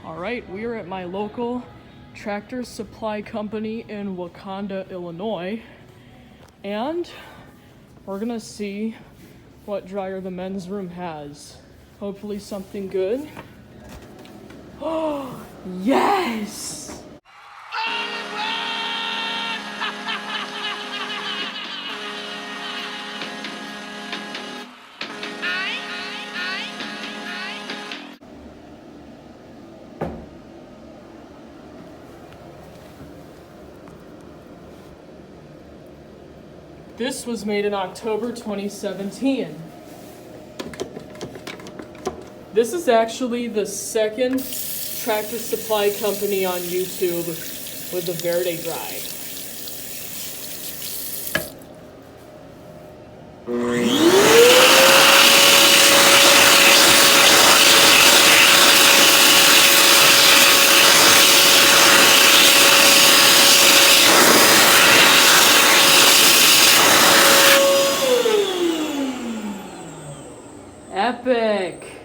Alright, we are at my local tractor supply company in Wauconda, Illinois, and we're gonna see what dryer the men's room has. Hopefully something good. Oh, yes! This was made in October 2017. This is actually the second tractor supply company on YouTube with the VERDEdri. Epic!